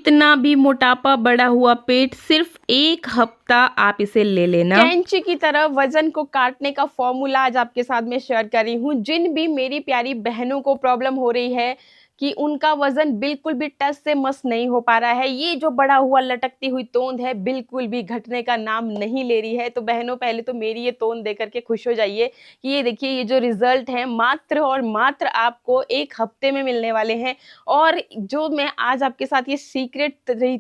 कितना भी मोटापा बढ़ा हुआ पेट, सिर्फ 1 हफ्ता आप इसे ले लेना। कैंची की तरह वजन को काटने का फॉर्मूला आज आपके साथ में शेयर कर रही हूँ। जिन भी मेरी प्यारी बहनों को प्रॉब्लम हो रही है कि उनका वजन बिल्कुल भी टस से मस नहीं हो पा रहा है, ये जो बढ़ा हुआ लटकती हुई तोंद है बिल्कुल भी घटने का नाम नहीं ले रही है, तो बहनों पहले तो मेरी ये तोंद देख करके खुश हो जाइए कि ये देखिए ये जो रिजल्ट है मात्र और मात्र आपको 1 हफ्ते में मिलने वाले हैं। और जो मैं आज आपके साथ ये सीक्रेट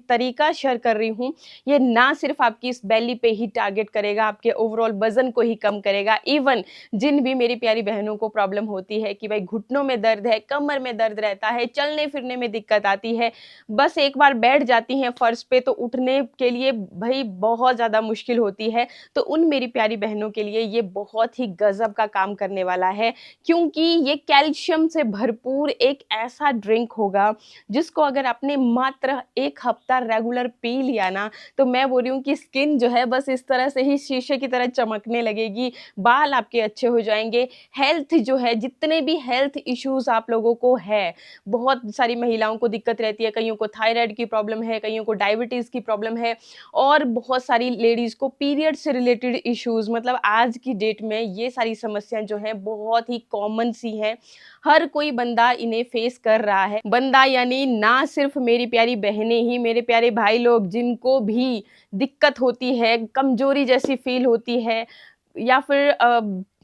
तरीका शेयर कर रही हूँ, ये ना सिर्फ आपकी इस बेली पे ही टारगेट करेगा, आपके ओवरऑल वजन को ही कम करेगा। इवन जिन भी मेरी प्यारी बहनों को प्रॉब्लम होती है कि भाई घुटनों में दर्द है, कमर में दर्द रहता है, चलने फिरने में दिक्कत आती है, बस एक बार बैठ जाती हैं फर्श पे तो उठने के लिए भाई बहुत ज़्यादा मुश्किल होती है, तो उन मेरी प्यारी बहनों के लिए ये बहुत ही गजब का काम करने वाला है, क्योंकि ये कैल्शियम से भरपूर एक ऐसा ड्रिंक होगा जिसको अगर आपने मात्र 1 हफ्ता रेगुलर पी लिया ना, तो मैं बोल रही हूँ कि स्किन जो है बस इस तरह से ही शीशे की तरह चमकने लगेगी, बाल आपके अच्छे हो जाएंगे। हेल्थ जो है, जितने भी हेल्थ इश्यूज आप लोगों को है, बहुत सारी महिलाओं को दिक्कत रहती है, कईयों को थायराइड की प्रॉब्लम है, कईयों को डायबिटीज़ की प्रॉब्लम है, और बहुत सारी लेडीज़ को पीरियड से रिलेटेड इश्यूज़, मतलब आज की डेट में ये सारी समस्याएं जो हैं बहुत ही कॉमन सी हैं, हर कोई बंदा इन्हें फेस कर रहा है। बंदा यानी ना सिर्फ मेरी प्यारी बहनें ही, मेरे प्यारे भाई लोग जिनको भी दिक्कत होती है, कमजोरी जैसी फील होती है, या फिर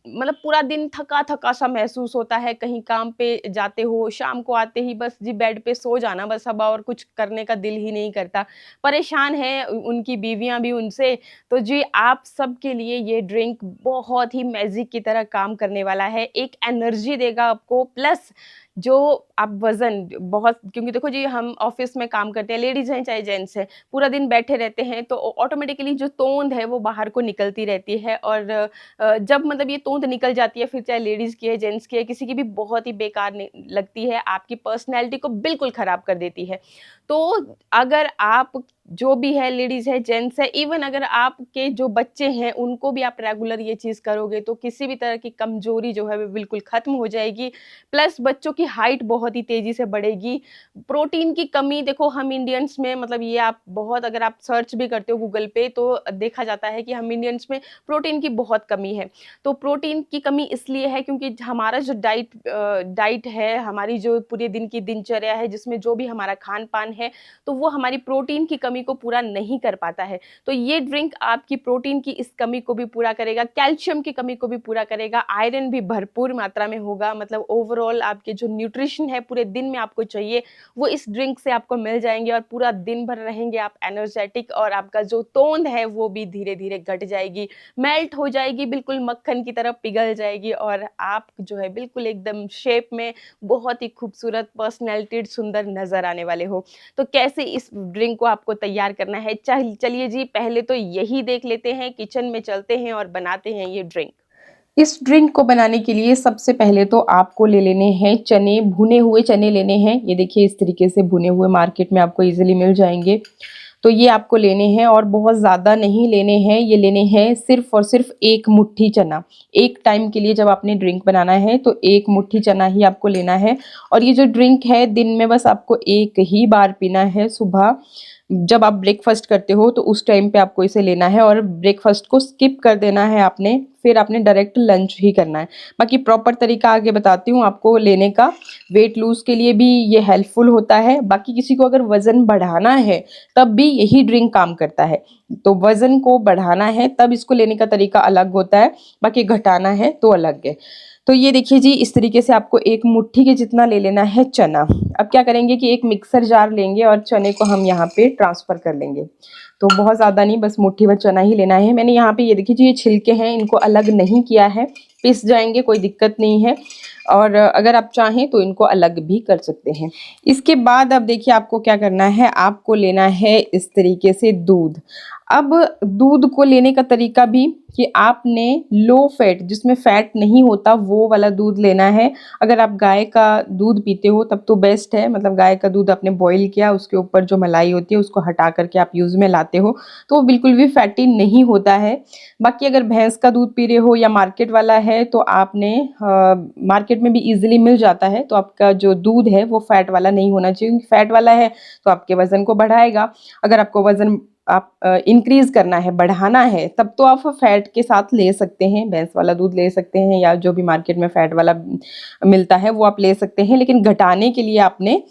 मतलब पूरा दिन थका-थका सा महसूस होता है, कहीं काम पे जाते हो, शाम को आते ही बस जी बेड पे सो जाना बस, अब और कुछ करने का दिल ही नहीं करता। परेशान हैं उनकी बीवियाँ भी उनसे, तो जी आप सबके लिए ये ड्रिंक बहुत ही मैजिक की तरह काम करने वाला है। एक एनर्जी देगा आपको, प्लस जो आप वज़न बहुत, क्योंकि देखो जी हम ऑफ़िस में काम करते हैं, लेडीज़ हैं चाहे जेंट्स हैं, पूरा दिन बैठे रहते हैं, तो ऑटोमेटिकली जो तोंद है वो बाहर को निकलती रहती है, और जब मतलब ये तोंद निकल जाती है, फिर चाहे लेडीज़ की है, जेंट्स की है, किसी की भी बहुत ही बेकार लगती है, आपकी पर्सनैलिटी को बिल्कुल ख़राब कर देती है। तो अगर आप जो भी है, लेडीज़ है, जेंट्स है, इवन अगर आपके जो बच्चे हैं उनको भी आप रेगुलर ये चीज़ करोगे तो किसी भी तरह की कमज़ोरी जो है वो बिल्कुल ख़त्म हो जाएगी, प्लस बच्चों की हाइट बहुत ही तेज़ी से बढ़ेगी। प्रोटीन की कमी देखो हम इंडियंस में, मतलब ये आप बहुत अगर आप सर्च भी करते हो गूगल पे तो देखा जाता है कि हम इंडियंस में प्रोटीन की बहुत कमी है। तो प्रोटीन की कमी इसलिए है क्योंकि हमारा जो डाइट है, हमारी जो पूरे दिन की दिनचर्या है, जिसमें जो भी हमारा खान-पान है, तो वो हमारी प्रोटीन की कमी को पूरा नहीं कर पाता है। तो ये ड्रिंक आपकी प्रोटीन की इस कमी को भी पूरा करेगा, कैल्शियम की कमी को भी पूरा करेगा, आयरन भी भरपूर मात्रा में होगा, मतलब ओवरऑल आपके जो न्यूट्रिशन है पूरे दिन में आपको चाहिए, वो इस ड्रिंक से आपको मिल जाएँगे, और पूरा दिन भर रहेंगे आप एनर्जेटिक, और आपका जो तोंद है वो भी धीरे-धीरे घट जाएगी, मेल्ट हो जाएगी, बिल्कुल मक्खन की तरह पिघल जाएगी, और आप जो है बिल्कुल एकदम शेप में बहुत ही खूबसूरत पर्सनैलिटीड सुंदर नज़र आने वाले हो। तो कैसे इस ड्रिंक को आपको तैयार करना है, चलिए जी पहले तो यही देख लेते हैं, किचन में चलते हैं और बनाते हैं ये ड्रिंक। इस ड्रिंक को बनाने के लिए सबसे पहले तो आपको ले लेने हैं चने, भुने हुए चने लेने हैं। ये देखिए इस तरीके से भुने हुए मार्केट में आपको इजीली मिल जाएंगे, तो ये आपको लेने हैं, और बहुत ज़्यादा नहीं लेने हैं, ये लेने हैं सिर्फ और सिर्फ 1 मुट्ठी चना। एक टाइम के लिए जब आपने ड्रिंक बनाना है तो 1 मुट्ठी चना ही आपको लेना है, और ये जो ड्रिंक है दिन में बस आपको एक ही बार पीना है, सुबह जब आप ब्रेकफास्ट करते हो तो उस टाइम पे आपको इसे लेना है, और ब्रेकफास्ट को स्किप कर देना है आपने, फिर आपने डायरेक्ट लंच ही करना है। बाकी प्रॉपर तरीका आगे बताती हूँ आपको लेने का। वेट लूज़ के लिए भी ये हेल्पफुल होता है, बाकी किसी को अगर वज़न बढ़ाना है तब भी यही ड्रिंक काम करता है। तो वज़न को बढ़ाना है तब इसको लेने का तरीका अलग होता है, बाकी घटाना है तो अलग है। तो ये देखिए जी इस तरीके से आपको 1 मुट्ठी के जितना ले लेना है चना। अब क्या करेंगे कि एक मिक्सर जार लेंगे और चने को हम यहाँ पे ट्रांसफ़र कर लेंगे। तो बहुत ज़्यादा नहीं, बस मुट्ठी भर चना ही लेना है। मैंने यहाँ पे ये देखिए जी ये छिलके हैं, इनको अलग नहीं किया है, पिस जाएंगे, कोई दिक्कत नहीं है, और अगर आप चाहें तो इनको अलग भी कर सकते हैं। इसके बाद अब देखिए आपको क्या करना है, आपको लेना है इस तरीके से दूध। अब दूध को लेने का तरीका भी कि आपने लो फैट, जिसमें फैट नहीं होता, वो वाला दूध लेना है। अगर आप गाय का दूध पीते हो तब तो बेस्ट है, मतलब गाय का दूध आपने बॉईल किया, उसके ऊपर जो मलाई होती है उसको हटा करके आप यूज़ में लाते हो तो वो बिल्कुल भी फैटी नहीं होता है। बाकी अगर भैंस का दूध पी रहे हो या मार्केट वाला है तो आपने मार्केट में भी ईजिली मिल जाता है, तो आपका जो दूध है वो फैट वाला नहीं होना चाहिए, क्योंकि फैट वाला है तो आपके वज़न को बढ़ाएगा। अगर आपको वज़न आप इंक्रीज़ करना है, बढ़ाना है, तब तो आप फैट के साथ ले सकते हैं, भैंस वाला दूध ले सकते हैं या जो भी मार्केट में फैट वाला मिलता है वो आप ले सकते हैं। लेकिन घटाने के लिए आपने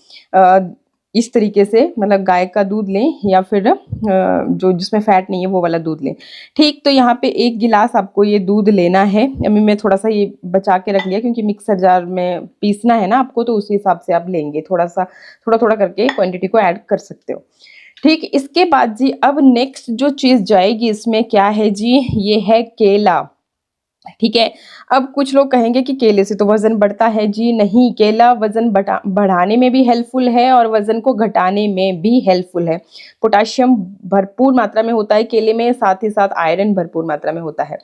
इस तरीके से मतलब गाय का दूध लें या फिर जो जिसमें फैट नहीं है वो वाला दूध लें। ठीक, तो यहाँ पे 1 गिलास आपको ये दूध लेना है। अभी मैं थोड़ा-सा ये बचा के रख लिया क्योंकि मिक्सर जार में पीसना है ना आपको, तो उसी हिसाब से आप लेंगे। थोड़ा-सा थोड़ा-थोड़ा करके क्वांटिटी को ऐड कर सकते हो। ठीक, इसके बाद जी अब नेक्स्ट जो चीज़ जाएगी इसमें क्या है जी, ये है केला। ठीक है, अब कुछ लोग कहेंगे कि केले से तो वज़न बढ़ता है। जी नहीं, केला वज़न बढ़ाने में भी हेल्पफुल है और वज़न को घटाने में भी हेल्पफुल है। पोटेशियम भरपूर मात्रा में होता है केले में, साथ ही साथ आयरन भरपूर मात्रा में होता है।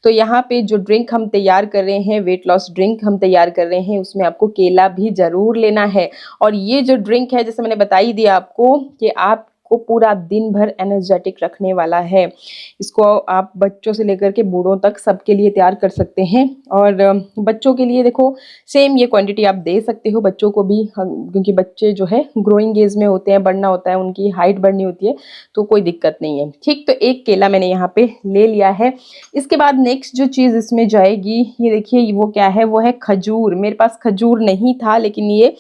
तो यहाँ पे जो ड्रिंक हम तैयार कर रहे हैं, वेट लॉस ड्रिंक हम तैयार कर रहे हैं, उसमें आपको केला भी ज़रूर लेना है। और ये जो ड्रिंक है, जैसे मैंने बता ही दिया आपको कि आपको पूरा दिन भर एनर्जेटिक रखने वाला है। इसको आप बच्चों से लेकर के बूढ़ों तक सबके लिए तैयार कर सकते हैं। और बच्चों के लिए देखो सेम ये क्वांटिटी आप दे सकते हो बच्चों को भी, क्योंकि बच्चे जो है ग्रोइंग एज में होते हैं, बढ़ना होता है, उनकी हाइट बढ़नी होती है, तो कोई दिक्कत नहीं है। ठीक, तो 1 केला मैंने यहाँ पे ले लिया है। इसके बाद नेक्स्ट जो चीज़ इसमें जाएगी, ये देखिए वो क्या है, वो है खजूर। मेरे पास खजूर नहीं था, लेकिन ये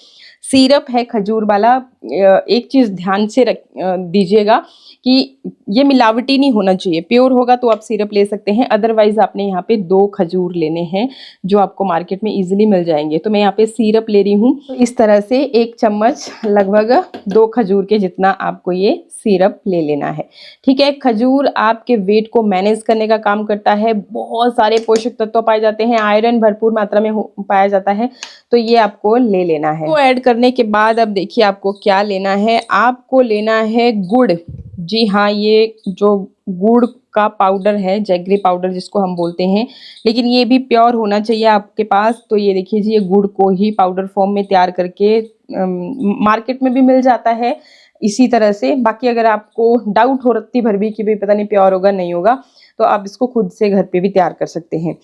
सिरप है खजूर वाला। एक चीज़ ध्यान से दीजिएगा कि ये मिलावटी नहीं होना चाहिए, प्योर होगा तो आप सिरप ले सकते हैं, अदरवाइज़ आपने यहाँ पे 2 खजूर लेने हैं जो आपको मार्केट में इजीली मिल जाएंगे। तो मैं यहाँ पे सिरप ले रही हूँ, तो इस तरह से 1 चम्मच लगभग 2 खजूर के जितना आपको ये सिरप ले लेना है। ठीक है, खजूर आपके वेट को मैनेज करने का काम करता है, बहुत सारे पोषक तत्व पाए जाते हैं, आयरन भरपूर मात्रा में पाया जाता है, तो ये आपको ले लेना है। तो ऐड करने के बाद अब देखिए आपको क्या लेना है, आपको लेना है गुड़। जी हाँ, ये जो गुड़ का पाउडर है, जैगरी पाउडर जिसको हम बोलते हैं, लेकिन ये भी प्योर होना चाहिए आपके पास। तो ये देखिए जी, ये गुड़ को ही पाउडर फॉर्म में तैयार करके मार्केट में भी मिल जाता है इसी तरह से। बाकी अगर आपको डाउट हो रत्ती भर भी कि भाई पता नहीं प्योर होगा नहीं होगा, तो आप इसको खुद से घर पे भी तैयार कर सकते हैं।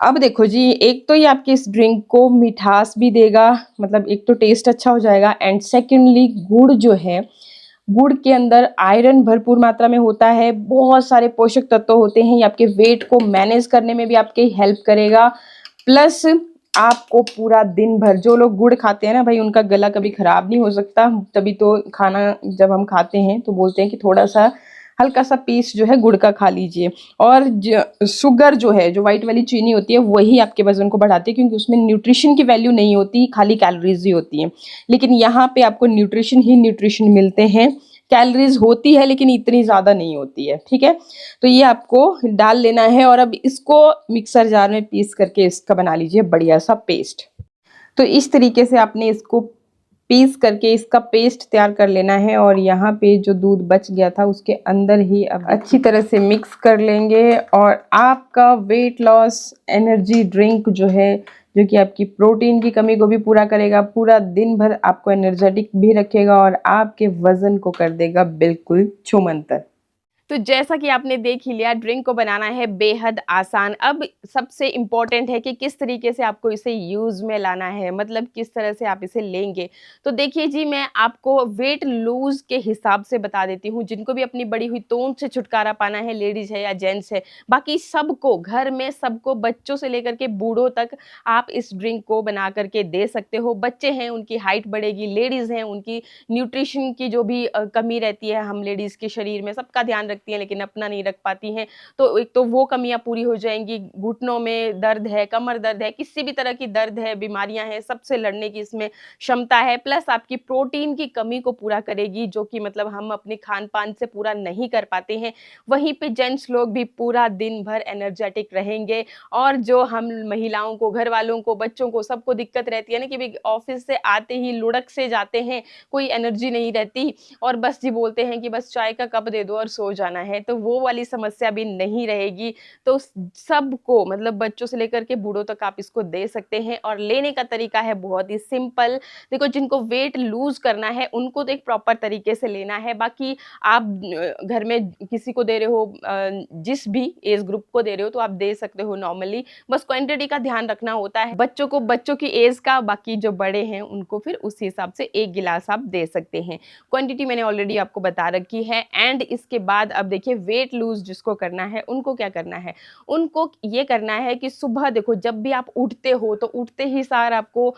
अब देखो जी, एक तो ये आपके इस ड्रिंक को मिठास भी देगा, मतलब एक तो टेस्ट अच्छा हो जाएगा, एंड सेकेंडली गुड़ जो है, गुड़ के अंदर आयरन भरपूर मात्रा में होता है, बहुत सारे पोषक तत्व होते हैं, ये आपके वेट को मैनेज करने में भी आपकी हेल्प करेगा। प्लस आपको पूरा दिन भर, जो लोग गुड़ खाते हैं ना भाई, उनका गला कभी ख़राब नहीं हो सकता, तभी तो खाना जब हम खाते हैं तो बोलते हैं कि थोड़ा सा हल्का सा पीस जो है गुड़ का खा लीजिए। और शुगर जो है, जो वाइट वाली चीनी होती है, वही आपके वज़न को बढ़ाती है, क्योंकि उसमें न्यूट्रिशन की वैल्यू नहीं होती, खाली कैलोरीज ही होती हैं। लेकिन यहाँ पे आपको न्यूट्रिशन ही न्यूट्रिशन मिलते हैं, कैलोरीज होती है लेकिन इतनी ज़्यादा नहीं होती है। ठीक है, तो ये आपको डाल लेना है और अब इसको मिक्सर जार में पीस करके इसका बना लीजिए बढ़िया सा पेस्ट। तो इस तरीके से आपने इसको पीस करके इसका पेस्ट तैयार कर लेना है। और यहाँ पे जो दूध बच गया था उसके अंदर ही अब अच्छी तरह से मिक्स कर लेंगे, और आपका वेट लॉस एनर्जी ड्रिंक जो है, जो कि आपकी प्रोटीन की कमी को भी पूरा करेगा, पूरा दिन भर आपको एनर्जेटिक भी रखेगा और आपके वज़न को कर देगा बिल्कुल छूमंतर। तो जैसा कि आपने देख ही लिया, ड्रिंक को बनाना है बेहद आसान। अब सबसे इम्पॉर्टेंट है कि किस तरीके से आपको इसे यूज़ में लाना है, मतलब किस तरह से आप इसे लेंगे। तो देखिए जी, मैं आपको वेट लूज़ के हिसाब से बता देती हूँ, जिनको भी अपनी बढ़ी हुई तोंद से छुटकारा पाना है, लेडीज़ है या जेंट्स है, बाकी सबको, घर में सबको, बच्चों से लेकर के बूढ़ों तक आप इस ड्रिंक को बना करके दे सकते हो। बच्चे हैं उनकी हाइट बढ़ेगी, लेडीज़ हैं उनकी न्यूट्रिशन की जो भी कमी रहती है, हम लेडीज़ के शरीर में सबका ध्यान रखती हैं लेकिन अपना नहीं रख पाती हैं, तो एक तो वो कमियां पूरी हो जाएंगी। घुटनों में दर्द है, कमर दर्द है, किसी भी तरह की दर्द है, बीमारियां हैं, सबसे लड़ने की इसमें क्षमता है। प्लस आपकी प्रोटीन की कमी को पूरा करेगी, जो कि मतलब हम अपने खान पान से पूरा नहीं कर पाते हैं। वहीं पे जेंट्स लोग भी पूरा दिन भर एनर्जेटिक रहेंगे। और जो हम महिलाओं को, घर वालों को, बच्चों को, सबको दिक्कत रहती है ना कि भाई ऑफिस से आते ही लुढ़क से जाते हैं, कोई एनर्जी नहीं रहती, और बस जी बोलते हैं कि बस चाय का कप दे दो और सो जाओ। जाना है, तो वो वाली समस्या भी नहीं रहेगी। तो सबको मतलब बच्चों से लेकर के बूढ़ों तक आप इसको दे सकते हैं और लेने का तरीका है बहुत ही सिंपल। देखो, जिनको वेट लूज़ करना है उनको तो एक प्रॉपर तरीके से लेना है। बाकी आप घर में किसी को दे रहे हो, जिस भी एज ग्रुप को दे रहे हो तो आप दे सकते हो नॉर्मली। बस क्वांटिटी का ध्यान रखना होता है, बच्चों को बच्चों की एज का, बाकी जो बड़े हैं उनको फिर उस हिसाब से 1 गिलास आप दे सकते हैं। क्वांटिटी मैंने ऑलरेडी आपको बता रखी है। एंड इसके बाद अब देखिए, वेट लूज़ जिसको करना है उनको क्या करना है, उनको ये करना है कि सुबह देखो जब भी आप उठते हो तो उठते ही सार आपको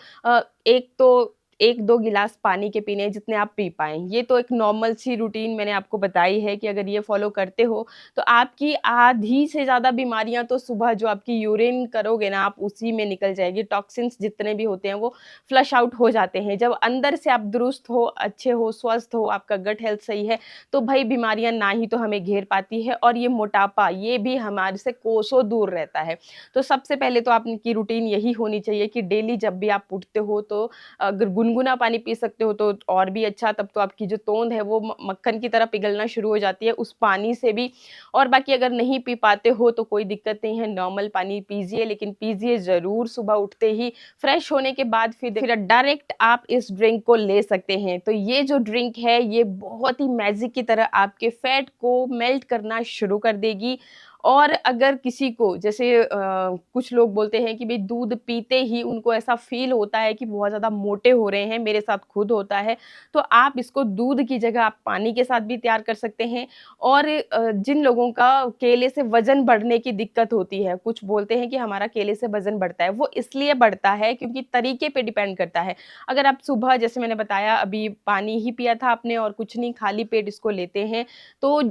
एक तो 1-2 गिलास पानी के पीने हैं, जितने आप पी पाएँ। ये तो एक नॉर्मल सी रूटीन मैंने आपको बताई है कि अगर ये फॉलो करते हो तो आपकी आधी से ज़्यादा बीमारियाँ तो सुबह जो आपकी यूरिन करोगे ना आप, उसी में निकल जाएगी। टॉक्सिन्स जितने भी होते हैं वो फ्लश आउट हो जाते हैं। जब अंदर से आप दुरुस्त हो, अच्छे हो, स्वस्थ हो, आपका गट हेल्थ सही है, तो भई बीमारियाँ ना ही तो हमें घेर पाती है और ये मोटापा ये भी हमारे से कोसों दूर रहता है। तो सबसे पहले तो आपकी रूटीन यही होनी चाहिए कि डेली जब भी आप उठते हो तो अगर गुनगुना पानी पी सकते हो तो और भी अच्छा, तब तो आपकी जो तोंद है वो मक्खन की तरह पिघलना शुरू हो जाती है उस पानी से भी। और बाकी अगर नहीं पी पाते हो तो कोई दिक्कत नहीं है, नॉर्मल पानी पीजिए, लेकिन पीजिए ज़रूर सुबह उठते ही। फ्रेश होने के बाद फिर डायरेक्ट आप इस ड्रिंक को ले सकते हैं। तो ये जो ड्रिंक है ये बहुत ही मैजिक की तरह आपके फैट को मेल्ट करना शुरू कर देगी। और अगर किसी को जैसे कुछ लोग बोलते हैं कि भई दूध पीते ही उनको ऐसा फ़ील होता है कि बहुत ज़्यादा मोटे हो रहे हैं, मेरे साथ खुद होता है, तो आप इसको दूध की जगह आप पानी के साथ भी तैयार कर सकते हैं। और जिन लोगों का केले से वज़न बढ़ने की दिक्कत होती है, कुछ बोलते हैं कि हमारा केले से वज़न बढ़ता है, वो इसलिए बढ़ता है क्योंकि तरीके पे डिपेंड करता है। अगर आप सुबह जैसे मैंने बताया अभी पानी ही पिया था आपने और कुछ नहीं, खाली पेट इसको लेते हैं, तो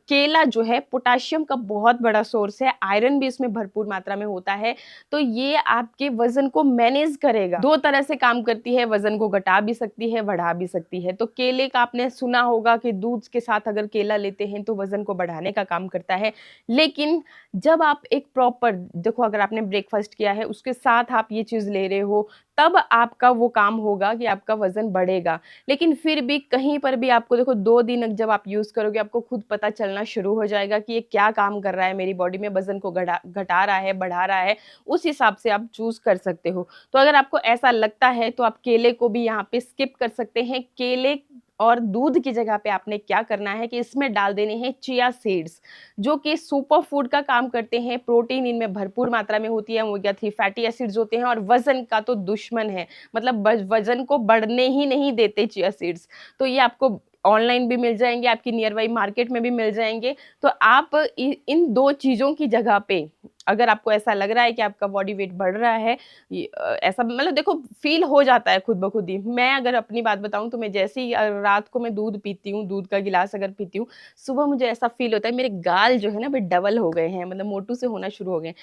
केला जो है पोटेशियम का बहुत बड़ा सोर्स है, आयरन भी इसमें भरपूर मात्रा में होता है, तो ये आपके वज़न को मैनेज करेगा। 2 तरह से काम करती है, वज़न को घटा भी सकती है, बढ़ा भी सकती है। तो केले का आपने सुना होगा कि दूध के साथ अगर केला लेते हैं तो वज़न को बढ़ाने का काम करता है। लेकिन जब आप एक प्रॉपर देखो, अगर आपने ब्रेकफ़ास्ट किया है, उसके साथ आप ये चीज़ ले रहे हो, तब आपका वो काम होगा कि आपका वज़न बढ़ेगा। लेकिन फिर भी कहीं पर भी आपको देखो 2 दिन जब आप यूज़ करोगे, आपको खुद पता चलना शुरू हो जाएगा कि ये क्या काम कर रहा है मेरी बॉडी में, वज़न को घटा रहा है, बढ़ा रहा है, उस हिसाब से आप चूज़ कर सकते हो। तो अगर आपको ऐसा लगता है तो आप केले को भी यहाँ पे स्किप कर सकते हैं। केले और दूध की जगह पे आपने क्या करना है कि इसमें डाल देने हैं चिया सीड्स, जो कि सुपर फूड का काम करते हैं। प्रोटीन इनमें भरपूर मात्रा में होती है, ओमेगा 3 फैटी एसिड्स होते हैं और वज़न का तो दुश्मन है, मतलब वज़न को बढ़ने ही नहीं देते चिया सीड्स। तो ये आपको ऑनलाइन भी मिल जाएँगे, आपकी नियर बाई मार्केट में भी मिल जाएँगे। तो आप इन 2 चीज़ों की जगह पे अगर आपको ऐसा लग रहा है कि आपका बॉडी वेट बढ़ रहा है, ऐसा मतलब देखो फ़ील हो जाता है खुद ब खुद ही। मैं अगर अपनी बात बताऊँ तो मैं जैसे ही रात को मैं दूध पीती हूँ, दूध का गिलास अगर पीती हूँ, सुबह मुझे ऐसा फ़ील होता है मेरे गाल जो है ना, वे डबल हो गए हैं, मतलब मोटू से होना शुरू हो गए हैं।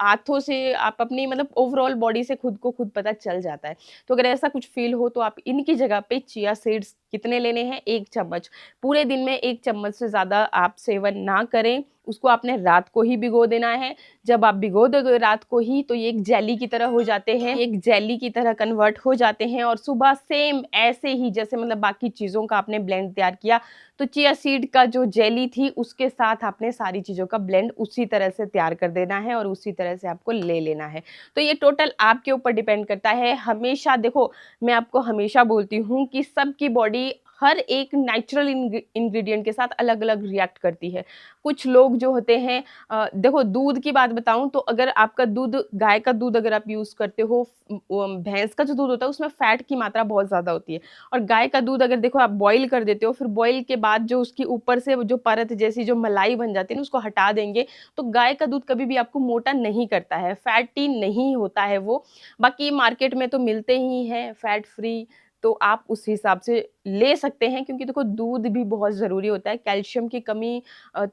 हाथों से आप अपनी मतलब ओवरऑल बॉडी से खुद को खुद पता चल जाता है। तो अगर ऐसा कुछ फ़ील हो तो आप इनकी जगह पे चिया सीड्स कितने लेने हैं, 1 चम्मच। पूरे दिन में 1 चम्मच से ज़्यादा आप सेवन ना करें। उसको आपने रात को ही भिगो देना है। जब आप भिगो दोगे रात को ही तो ये एक जेली की तरह हो जाते हैं, एक जेली की तरह कन्वर्ट हो जाते हैं और सुबह सेम ऐसे ही जैसे मतलब बाकी चीज़ों का आपने ब्लेंड तैयार किया, तो चिया सीड का जो जेली थी उसके साथ आपने सारी चीज़ों का ब्लेंड उसी तरह से तैयार कर देना है और उसी तरह से आपको ले लेना है। तो ये टोटल आपके ऊपर डिपेंड करता है। हमेशा देखो, मैं आपको हमेशा बोलती हूँ कि सबकी बॉडी हर एक नेचुरल इंग्रेडिएंट के साथ अलग-अलग रिएक्ट करती है। कुछ लोग जो होते हैं देखो, दूध की बात बताऊँ तो अगर आपका दूध, गाय का दूध अगर आप यूज़ करते हो, भैंस का जो दूध होता है उसमें फैट की मात्रा बहुत ज़्यादा होती है और गाय का दूध अगर देखो आप बॉयल कर देते हो, फिर बॉयल के बाद जो उसकी ऊपर से जो परत जैसी जो मलाई बन जाती है ना, उसको हटा देंगे, तो गाय का दूध कभी भी आपको मोटा नहीं करता है, फैटी नहीं होता है वो। बाकी मार्केट में तो मिलते ही हैं फैट फ्री, तो आप उस हिसाब से ले सकते हैं क्योंकि देखो दूध भी बहुत ज़रूरी होता है। कैल्शियम की कमी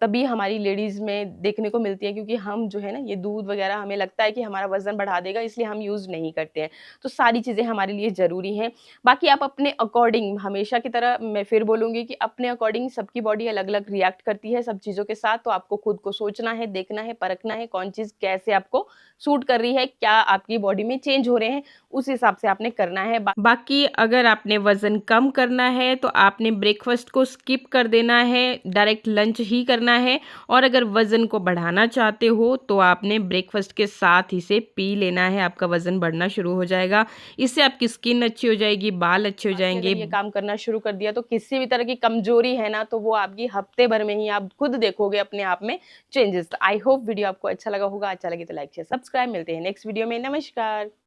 तभी हमारी लेडीज़ में देखने को मिलती है क्योंकि हम जो है ना, ये दूध वग़ैरह हमें लगता है कि हमारा वज़न बढ़ा देगा, इसलिए हम यूज़ नहीं करते हैं। तो सारी चीज़ें हमारे लिए ज़रूरी हैं। बाकी आप अपने अकॉर्डिंग, हमेशा की तरह मैं फिर बोलूँगी कि अपने अकॉर्डिंग सबकी बॉडी अलग-अलग रिएक्ट करती है सब चीज़ों के साथ, तो आपको खुद को सोचना है, देखना है, परखना है कौन चीज़ कैसे आपको सूट कर रही है, क्या आपकी बॉडी में चेंज हो रहे हैं, उस हिसाब से आपने करना है। बाकी अगर आपने वज़न कम करना करना है तो आपने ब्रेकफास्ट को स्किप कर देना है, डायरेक्ट लंच ही करना है। और अगर वज़न को बढ़ाना चाहते हो तो आपने ब्रेकफास्ट के साथ इसे पी लेना है, आपका वज़न बढ़ना शुरू हो जाएगा। इससे आपकी स्किन अच्छी हो जाएगी, बाल अच्छे हो जाएंगे। ये काम करना शुरू कर दिया तो किसी भी तरह की कमजोरी है ना, तो वो आपकी हफ्ते भर में ही आप खुद देखोगे अपने आप में चेंजेस। आई होप वीडियो आपको अच्छा लगा होगा। अच्छा लगे तो लाइक शेयर सब्सक्राइब। मिलते हैं नेक्स्ट वीडियो में। नमस्कार।